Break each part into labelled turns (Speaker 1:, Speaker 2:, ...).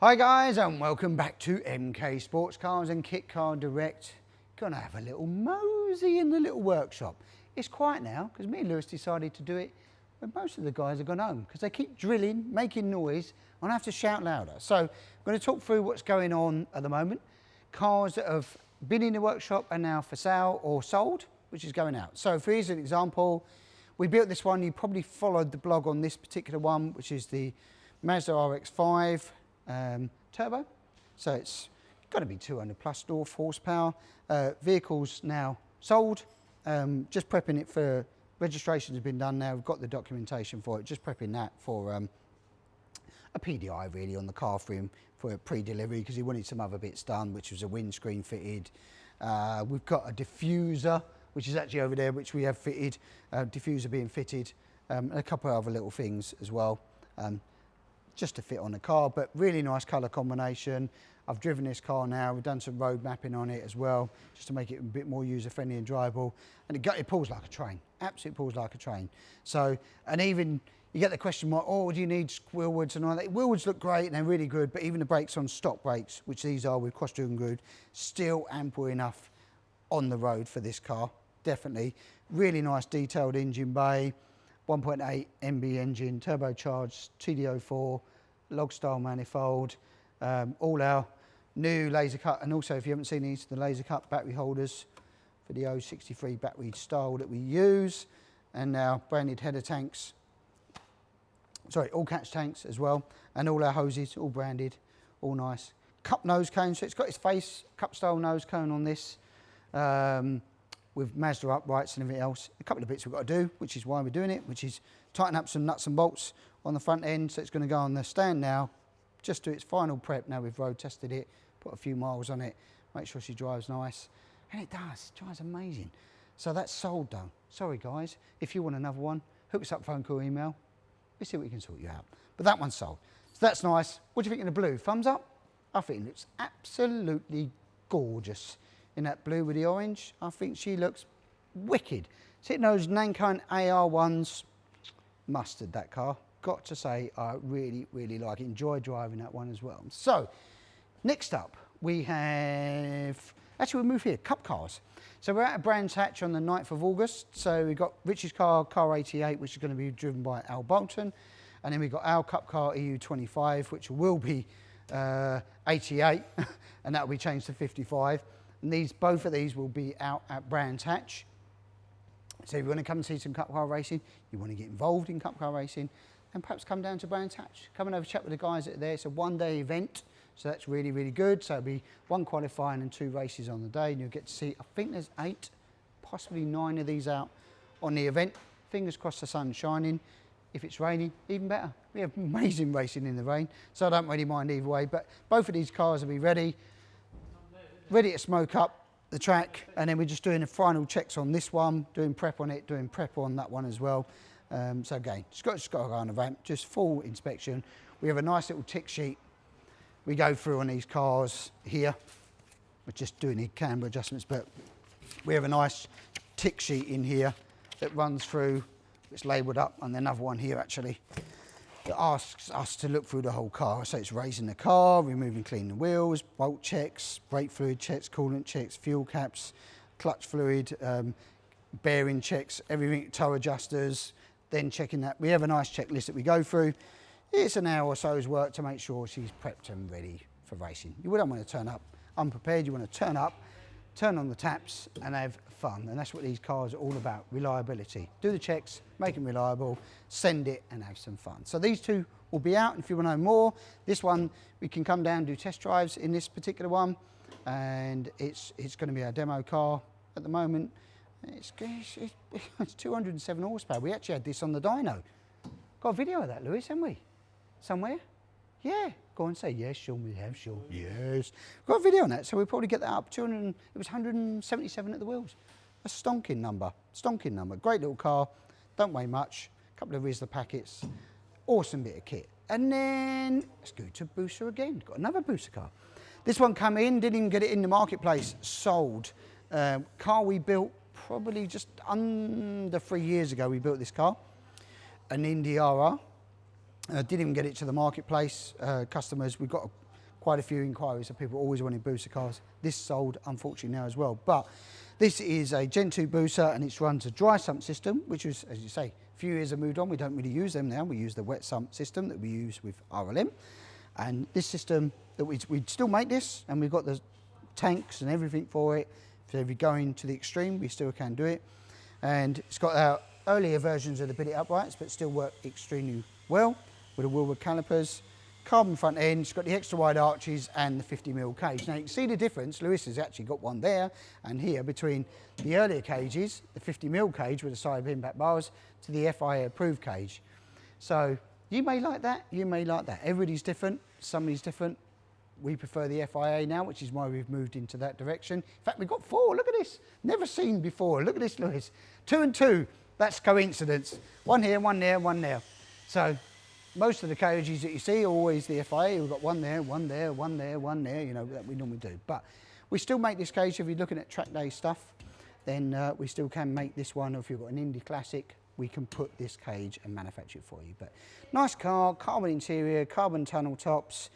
Speaker 1: Hi guys, and welcome back to MK Sportscars and Kit Car Direct. Gonna have a little mosey in the little workshop. It's quiet now because me and Lewis decided to do it when most of the guys have gone home because they keep drilling, making noise, and I have to shout louder. So I'm going to talk through what's going on at the moment. Cars that have been in the workshop are now for sale or sold, which is going out. So here's an example. We built this one. You probably followed the blog on this particular one, which is the Mazda RX-5 turbo. So it's got to be 200 plus horsepower. Vehicle's now sold. Just prepping it for registration has been done now. We've got the documentation for it. Just prepping that for a PDI really on the car for him for a pre-delivery because he wanted some other bits done, which was a windscreen fitted. We've got a diffuser, which is actually over there, which we have fitted. Diffuser being fitted, and a couple of other little things as well. Just to fit on the car, but really nice colour combination. I've driven this car now, we've done some road mapping on it as well, just to make it a bit more user-friendly and drivable. And it pulls like a train, absolutely pulls like a train. So, and even, you get the question mark, oh, do you need wheelwoods and all that? Wheelwoods look great and they're really good, but even the brakes on stock brakes, which these are with cross-driven grid, still ample enough on the road for this car, definitely. Really nice detailed engine bay. 1.8 MB engine, turbocharged, TD04, log style manifold, all our new laser cut, and also if you haven't seen these, the laser cut battery holders for the 063 battery style that we use, and our branded header tanks, sorry, all catch tanks as well, and all our hoses, all branded, all nice. Cup nose cone, so it's got its face, cup style nose cone on this. With Mazda uprights and everything else. A couple of bits we've got to do, which is why we're doing it, which is tighten up some nuts and bolts on the front end. So it's going to go on the stand now, just do its final prep. Now we've road tested it, put a few miles on it, make sure she drives nice. And it does, it drives amazing. So that's sold though. Sorry guys, if you want another one, hook us up, phone call, email. We'll see what we can sort you out. But that one's sold. So that's nice. What do you think of the blue? Thumbs up? I think it looks absolutely gorgeous. In that blue with the orange, I think she looks wicked. Sitting those Nanko AR1s, mustard that car. Got to say, I really, really like it. Enjoy driving that one as well. So, next up, we have, actually we'll move here, Cup Cars. So we're at a Brands Hatch on the 9th of August. So we've got Richie's car, Car 88, which is going to be driven by Al Bolton. And then we've got our Cup Car EU25, which will be 88, and that will be changed to 55. And both of these will be out at Brands Hatch. So if you want to come and see some Cup Car racing, you want to get involved in Cup Car racing, and perhaps come down to Brands Hatch. Come and have a chat with the guys that are there. It's a one-day event, so that's really, really good. So it'll be 1 qualifying and 2 races on the day, and you'll get to see, I think there's 8, possibly 9 of these out on the event. Fingers crossed the sun's shining. If it's raining, even better. We have amazing racing in the rain, so I don't really mind either way. But both of these cars will be ready to smoke up the track, and then we're just doing the final checks on this one, doing prep on it, doing prep on that one as well. So again, just got to go on the ramp, just full inspection. We have a nice little tick sheet we go through on these cars here. We're just doing the camber adjustments, but we have a nice tick sheet in here that runs through, it's labelled up, and another one here actually. It asks us to look through the whole car. So it's raising the car, removing, cleaning the wheels, bolt checks, brake fluid checks, coolant checks, fuel caps, clutch fluid, bearing checks, everything, toe adjusters, then checking that. We have a nice checklist that we go through. It's an hour or so's work to make sure she's prepped and ready for racing. You don't want to turn up unprepared, you want to turn up, turn on the taps and have fun. And that's what these cars are all about, reliability. Do the checks, make them reliable, send it and have some fun. So these two will be out. If you want to know more, this one, we can come down and do test drives in this particular one. And it's going to be our demo car at the moment. It's 207 horsepower. We actually had this on the dyno. Got a video of that, Lewis, haven't we? Somewhere? Yeah, go on, say yes, Sean, we have, Sean. Yes. Got a video on that, so we'll probably get that up. 200, it was 177 at the wheels. A stonking number, Great little car, don't weigh much, a couple of Rizzler packets, awesome bit of kit. And then, let's go to Booster again. Got another Booster car. This one come in, didn't even get it in the marketplace, sold. Car we built probably just under 3 years ago, we built this car. An Indiara. Didn't even get it to the marketplace. Customers, we've got quite a few inquiries of people always wanting booster cars. This sold, unfortunately, now as well. But this is a Gen 2 booster, and it runs a dry sump system, which is, as you say, a few years have moved on. We don't really use them now. We use the wet sump system that we use with RLM. And this system, that we still make this, and we've got the tanks and everything for it. So if you're going to the extreme, we still can do it. And it's got our earlier versions of the billet uprights, but still work extremely well with the Wilwood calipers. Carbon front end, it's got the extra wide arches and the 50mm cage. Now you can see the difference. Lewis has actually got one there and here between the earlier cages, the 50mm cage with the side impact bars, to the FIA approved cage. So you may like that, you may like that. Everybody's different, somebody's different. We prefer the FIA now, which is why we've moved into that direction. In fact, we've got 4, look at this. Never seen before, look at this, Lewis. 2 and 2, that's coincidence. 1 here, 1 there, 1 there. So most of the cages that you see are always the FIA. We've got 1 there, 1 there, 1 there, 1 there, you know, that we normally do. But we still make this cage. If you're looking at track day stuff, then we still can make this one. Or if you've got an Indy Classic, we can put this cage and manufacture it for you. But nice car, carbon interior, carbon tunnel tops,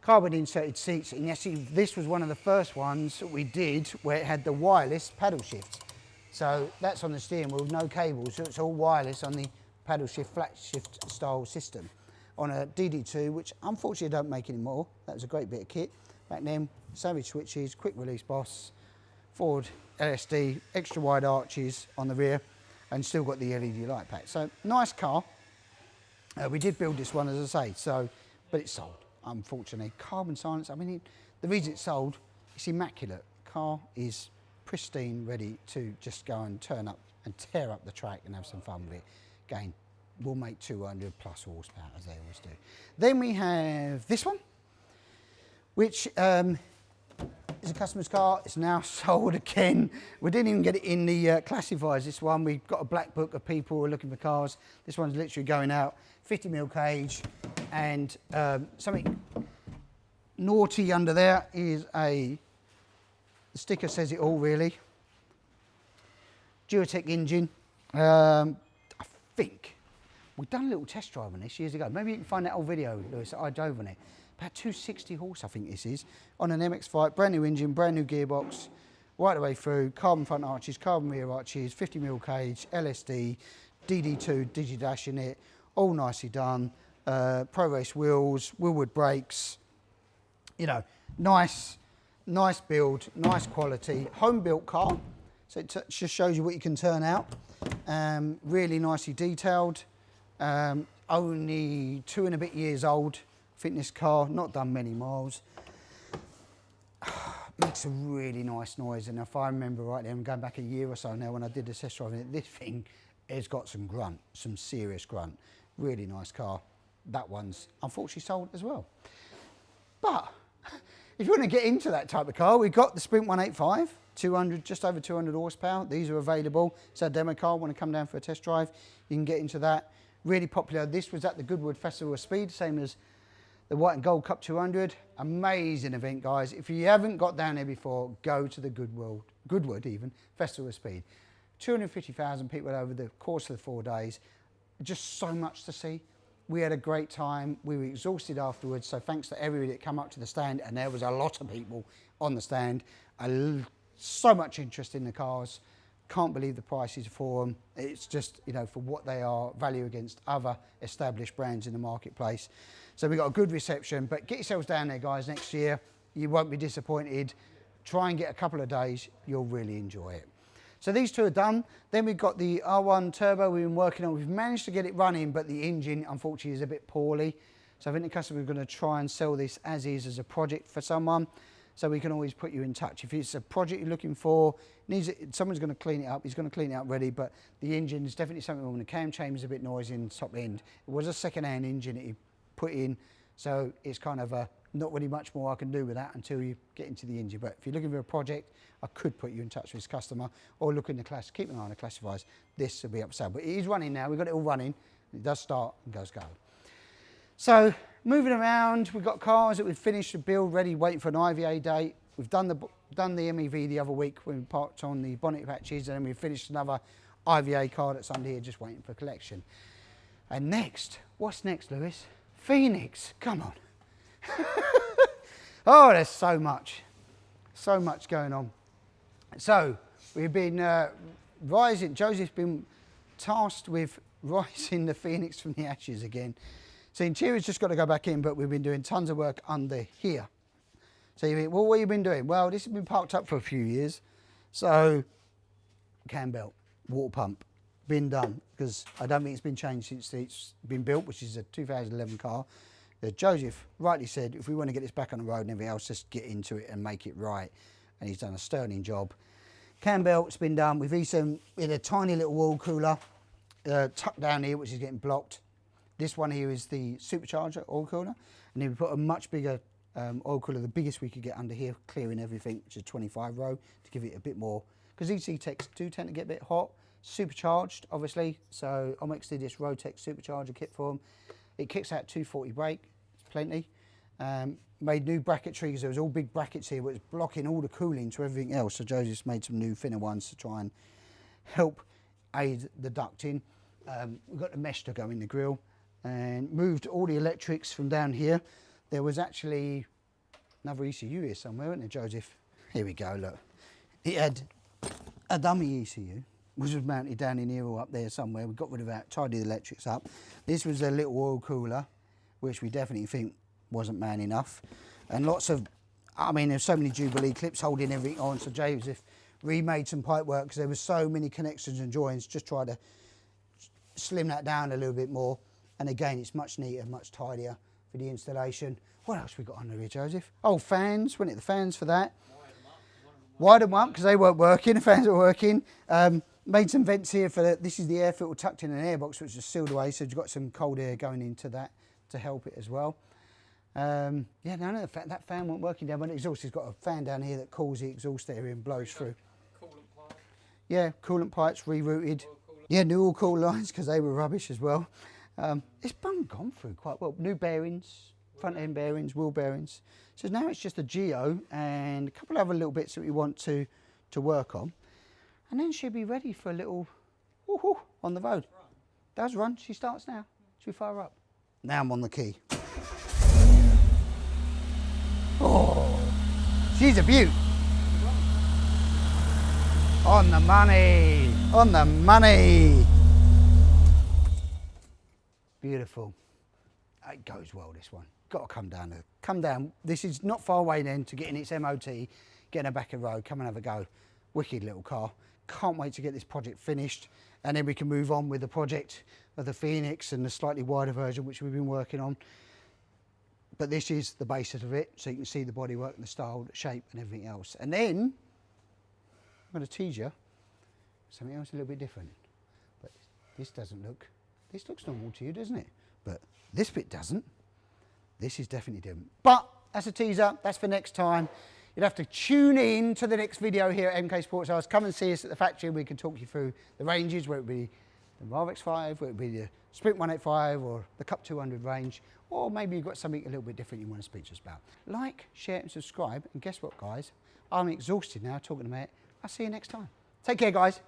Speaker 1: carbon inserted seats. And you see, this was one of the first ones that we did where it had the wireless paddle shift. So that's on the steering wheel, no cables, so it's all wireless on the paddle shift, flat shift style system on a DD2, which unfortunately I don't make anymore. That was a great bit of kit back then. Savage switches, quick release boss, forward LSD, extra wide arches on the rear, and still got the LED light pack. So nice car. We did build this one, as I say, so, but it's sold, unfortunately. Carbon silence, I mean, the reason it's sold, it's immaculate. Car is pristine, ready to just go and turn up and tear up the track and have some fun with it. Again, we'll make 200 plus horsepower, as they always do. Then we have this one, which is a customer's car. It's now sold again. We didn't even get it in the classifiers, this one. We've got a black book of people who are looking for cars. This one's literally going out, 50mm cage, and something naughty under there is the sticker says it all, really. Duratec engine. I think we've done a little test drive on this years ago. Maybe you can find that old video, Lewis, that I drove on it. About 260 horse, I think this is, on an MX-5, brand new engine, brand new gearbox, right the way through, carbon front arches, carbon rear arches, 50mm cage, LSD, DD2 Digidash in it, all nicely done, Pro Race wheels, Wilwood brakes, you know, nice build, nice quality, home built car. So it just shows you what you can turn out. Really nicely detailed, only 2 and a bit years old. I think this car, not done many miles. Makes a really nice noise, and if I remember rightly, I'm going back a year or so now when I did the test driving it, this thing has got some grunt, some serious grunt. Really nice car. That one's unfortunately sold as well. But if you want to get into that type of car, we've got the Sprint 185, 200, just over 200 horsepower. These are available. It's a demo car. Want to come down for a test drive, you can get into that. Really popular. This was at the Goodwood Festival of Speed, same as the White and Gold Cup 200. Amazing event, guys. If you haven't got down there before, go to the Goodwood even, Festival of Speed. 250,000 people over the course of the 4 days. Just so much to see. We had a great time. We were exhausted afterwards, so thanks to everybody that came up to the stand, and there was a lot of people on the stand. So much interest in the cars. Can't believe the prices for them. It's just, you know, for what they are, value against other established brands in the marketplace. So we got a good reception, but get yourselves down there, guys, next year. You won't be disappointed. Try and get a couple of days. You'll really enjoy it. So these two are done. Then we've got the R1 Turbo we've been working on. We've managed to get it running, but the engine, unfortunately, is a bit poorly. So I think the customer is going to try and sell this as is, as a project for someone. So we can always put you in touch. If it's a project you're looking for, someone's going to clean it up. He's going to clean it up ready, but the engine is definitely something wrong. The cam chamber is a bit noisy in the top end. It was a second-hand engine that he put in, so it's kind of not really much more I can do with that until you get into the engine. But if you're looking for a project, I could put you in touch with this customer, or look in the class, keep an eye on the classifiers. This will be up for sale. But it is running now. We've got it all running. It does start and goes go. So moving around, we've got cars that we've finished the build ready, waiting for an IVA date. We've done the MEV the other week when we parked on the bonnet patches, and then we finished another IVA car that's under here just waiting for collection. And next, what's next, Lewis? Phoenix, come on. Oh, there's so much going on. So we've been Joseph's been tasked with rising the Phoenix from the ashes again. So interior's just got to go back in, but we've been doing tons of work under here. So you think, well, what have you been doing? Well, this has been parked up for a few years. So cam belt, water pump, been done, because I don't think it's been changed since it's been built, which is a 2011 car. Joseph rightly said, if we want to get this back on the road and everything else, just get into it and make it right. And he's done a sterling job. Cam belt's been done. We've even in a tiny little oil cooler tucked down here, which is getting blocked. This one here is the supercharger oil cooler. And then we put a much bigger oil cooler, the biggest we could get under here, clearing everything, which is 25 row, to give it a bit more. Because these C-Techs do tend to get a bit hot. Supercharged, obviously. So Omex did this Rotec supercharger kit for them. It kicks out 240 brake. Plenty. Made new bracketry because there was all big brackets here, which was blocking all the cooling to everything else. So Joseph's made some new thinner ones to try and help aid the ducting. We've got the mesh to go in the grille and moved all the electrics from down here. There was actually another ECU here somewhere, wasn't there, Joseph? Here we go, look. It had a dummy ECU, which was mounted down in here or up there somewhere. We got rid of that, tidied the electrics up. This was a little oil cooler, which we definitely think wasn't man enough. And lots of, I mean, there's so many Jubilee clips holding everything on, so Joseph remade some pipe work because there was so many connections and joints, just try to slim that down a little bit more. And again, it's much neater, much tidier for the installation. What else we got under here, Joseph? Oh, fans, wasn't it? The fans for that. Wired them up because they weren't working, the fans were working. Made some vents here for the, this is the air filter tucked in an airbox, which is sealed away, so you've got some cold air going into that to help it as well. Yeah, no, that fan wasn't working down, but the exhaust has got a fan down here that cools the exhaust area and blows through.
Speaker 2: Coolant pipes.
Speaker 1: Yeah, coolant pipes rerouted. Yeah, new all cool lines because they were rubbish as well. It's gone through quite well. New bearings, front end bearings, wheel bearings. So now it's just a Geo and a couple of other little bits that we want to work on. And then she'll be ready for a little woohoo on the road. Does run, she starts now. She'll fire up. Now I'm on the key. Oh, she's a beaut. On the money, on the money. Beautiful. It goes well, this one. Got to come down there. Come down. This is not far away then to getting its MOT, getting her back a road, come and have a go. Wicked little car. Can't wait to get this project finished, and then we can move on with the project of the Phoenix and the slightly wider version which we've been working on. But this is the basis of it, so you can see the bodywork and the style, the shape and everything else. And then I'm going to tease you something else a little bit different. But this doesn't look, this looks normal to you, doesn't it? But this bit doesn't. This is definitely different. But that's a teaser, that's for next time. You'll have to tune in to the next video here at MK Sportscars. Come and see us at the factory. We can talk you through the ranges, whether it be the Marv X5, whether it be the Sprint 185 or the Cup 200 range, or maybe you've got something a little bit different you want to speak to us about. Like, share and subscribe. And guess what, guys? I'm exhausted now talking about it. I'll see you next time. Take care, guys.